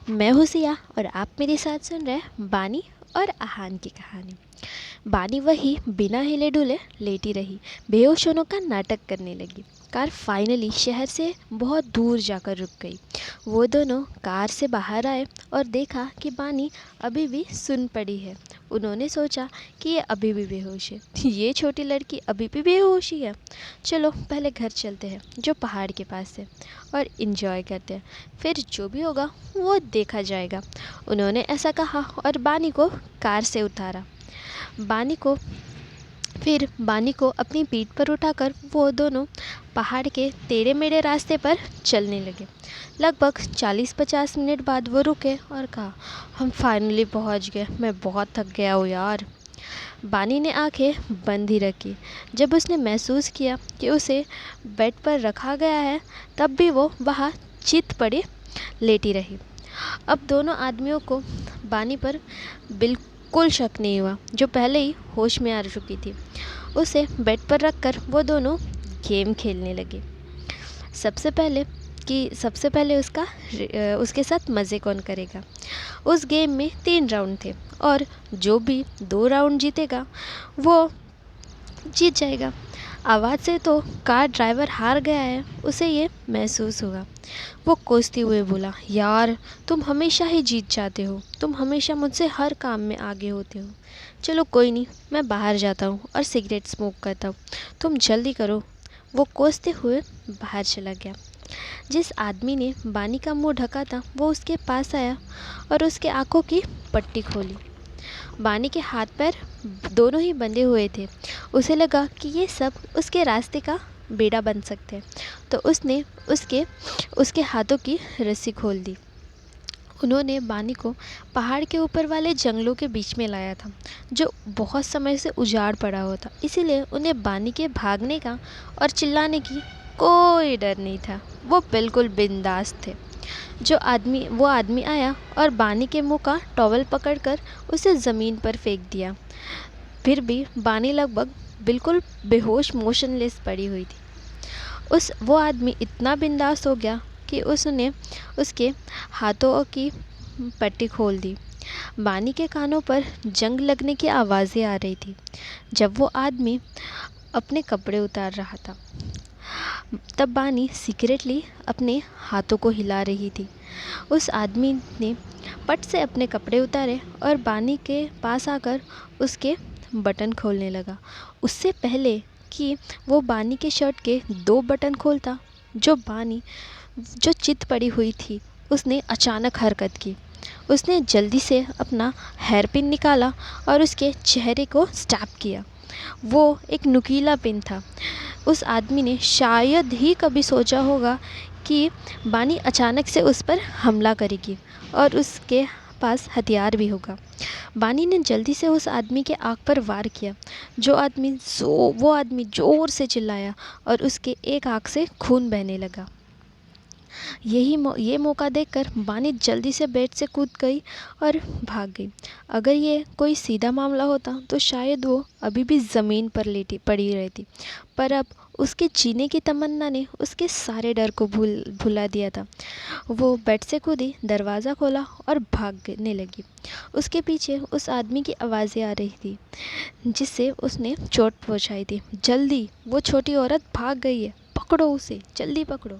मैं हूँ सिया और आप मेरे साथ सुन रहे हैं बानी और आहान की कहानी। बानी वही बिना हिले डुले लेटी रही, बेहोश होने का नाटक करने लगी। कार फाइनली शहर से बहुत दूर जाकर रुक गई। वो दोनों कार से बाहर आए और देखा कि बानी अभी भी सुन पड़ी है। उन्होंने सोचा कि ये अभी भी बेहोश है। ये छोटी लड़की अभी भी बेहोश ही है। चलो पहले घर चलते हैं जो पहाड़ के पास है और इन्जॉय करते हैं, फिर जो भी होगा वो देखा जाएगा। उन्होंने ऐसा कहा और बानी को कार से उतारा। बानी को बानी को अपनी पीठ पर उठाकर वो दोनों पहाड़ के टेढ़े मेढ़े रास्ते पर चलने लगे। लगभग 40-50 मिनट बाद वो रुके और कहा, हम फाइनली पहुंच गए। मैं बहुत थक गया हूँ यार। बानी ने आंखें बंद ही रखी। जब उसने महसूस किया कि उसे बेड पर रखा गया है, तब भी वो वहाँ चित पड़ी लेटी रही। अब दोनों आदमियों को बानी पर बिल्कुल शक नहीं हुआ, जो पहले ही होश में आ चुकी थी। उसे बेड पर रखकर वो दोनों गेम खेलने लगे। सबसे पहले उसके साथ मज़े कौन करेगा। उस गेम में 3 राउंड थे और जो भी 2 राउंड जीतेगा वो जीत जाएगा। आवाज़ से तो कार ड्राइवर हार गया है, उसे ये महसूस हुआ। वो कोसते हुए बोला, यार तुम हमेशा ही जीत जाते हो। तुम हमेशा मुझसे हर काम में आगे होते हो। चलो कोई नहीं, मैं बाहर जाता हूँ और सिगरेट स्मोक करता हूँ। तुम जल्दी करो। वो कोसते हुए बाहर चला गया। जिस आदमी ने बानी का मुंह ढका था वो उसके पास आया और उसके आंखों की पट्टी खोली। बानी के हाथ पैर दोनों ही बंधे हुए थे। उसे लगा कि ये सब उसके रास्ते का बेड़ा बन सकते हैं, तो उसने उसके हाथों की रस्सी खोल दी। उन्होंने बानी को पहाड़ के ऊपर वाले जंगलों के बीच में लाया था, जो बहुत समय से उजाड़ पड़ा हुआ था। इसीलिए उन्हें बानी के भागने का और चिल्लाने की कोई डर नहीं था। वो बिल्कुल बिंदास थे। वो आदमी आया और बानी के मुंह का टॉवल पकड़कर उसे ज़मीन पर फेंक दिया। फिर भी बानी लगभग बिल्कुल बेहोश मोशनलेस पड़ी हुई थी। वो आदमी इतना बिंदास हो गया कि उसने उसके हाथों की पट्टी खोल दी। बानी के कानों पर जंग लगने की आवाज़ें आ रही थी जब वो आदमी अपने कपड़े उतार रहा था। तब बानी सीक्रेटली अपने हाथों को हिला रही थी। उस आदमी ने पट से अपने कपड़े उतारे और बानी के पास आकर उसके बटन खोलने लगा। उससे पहले कि वो बानी के शर्ट के 2 बटन खोलता, जो चित पड़ी हुई थी, उसने अचानक हरकत की। उसने जल्दी से अपना हेयर पिन निकाला और उसके चेहरे को स्टैप किया। वो एक नुकीला पिन था। उस आदमी ने शायद ही कभी सोचा होगा कि बानी अचानक से उस पर हमला करेगी और उसके पास हथियार भी होगा। बानी ने जल्दी से उस आदमी के आँख पर वार किया। वो आदमी ज़ोर से चिल्लाया और उसके एक आँख से खून बहने लगा। ये मौका देखकर बानी जल्दी से बेड से कूद गई और भाग गई। अगर ये कोई सीधा मामला होता तो शायद वो अभी भी ज़मीन पर लेटी पड़ी रहती, पर अब उसके जीने की तमन्ना ने उसके सारे डर को भुला दिया था। वो बेड से कूदी, दरवाज़ा खोला और भागने लगी। उसके पीछे उस आदमी की आवाज़ें आ रही थी जिससे उसने चोट पहुंचाई थी। जल्दी, वो छोटी औरत भाग गई है, पकड़ो उसे, जल्दी पकड़ो।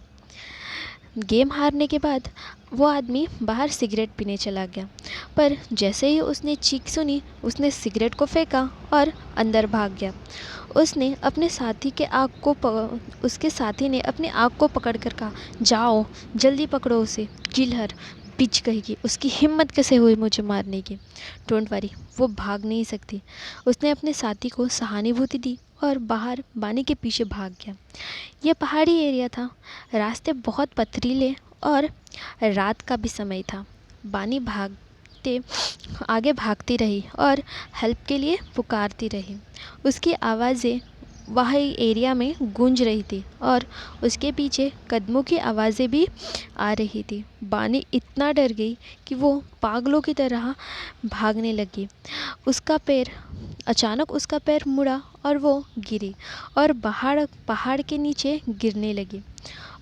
गेम हारने के बाद वो आदमी बाहर सिगरेट पीने चला गया, पर जैसे ही उसने चीख सुनी उसने सिगरेट को फेंका और अंदर भाग गया। उसके साथी ने अपने आँख को पकड़कर कहा, जाओ जल्दी पकड़ो उसे, किलर पिच कहेगी, उसकी हिम्मत कैसे हुई मुझे मारने की। डोंट वरी, वो भाग नहीं सकती। उसने अपने साथी को सहानुभूति दी और बाहर बानी के पीछे भाग गया। यह पहाड़ी एरिया था, रास्ते बहुत पथरीले और रात का भी समय था। बानी आगे भागती रही और हेल्प के लिए पुकारती रही। उसकी आवाज़ें वह एरिया में गूंज रही थी और उसके पीछे कदमों की आवाज़ें भी आ रही थी। बानी इतना डर गई कि वो पागलों की तरह भागने लगी। अचानक उसका पैर मुड़ा और वो गिरी और पहाड़ के नीचे गिरने लगी।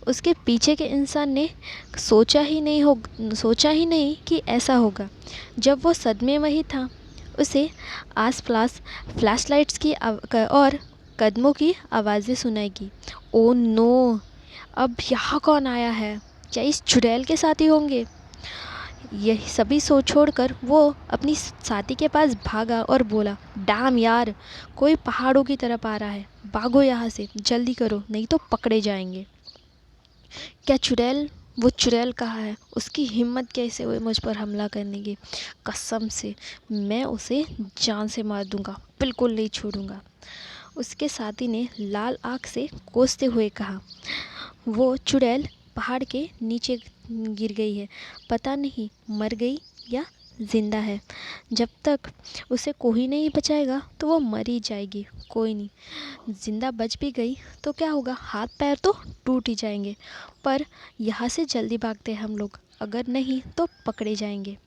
उसके पीछे के इंसान ने सोचा ही नहीं कि ऐसा होगा। जब वो सदमे में ही था, उसे आस पास फ्लैश लाइट्स और कदमों की आवाज़ें सुनाई। Oh no! अब यहाँ कौन आया है? क्या इस चुड़ैल के साथी होंगे? यही सभी सोच छोड़कर वो अपनी साथी के पास भागा और बोला, डैम यार, कोई पहाड़ों की तरफ आ रहा है, भागो यहाँ से, जल्दी करो नहीं तो पकड़े जाएंगे। क्या चुड़ैल? वो चुड़ैल कहाँ है? उसकी हिम्मत कैसे हुई मुझ पर हमला करने की? कसम से मैं उसे जान से मार दूंगा, बिल्कुल नहीं छोड़ूंगा। उसके साथी ने लाल आँख से कोसते हुए कहा, वो चुड़ैल पहाड़ के नीचे गिर गई है, पता नहीं मर गई या जिंदा है। जब तक उसे कोई नहीं बचाएगा तो वो मर ही जाएगी। कोई नहीं, जिंदा बच भी गई तो क्या होगा, हाथ पैर तो टूट ही जाएंगे। पर यहाँ से जल्दी भागते हैं हम लोग, अगर नहीं तो पकड़े जाएंगे।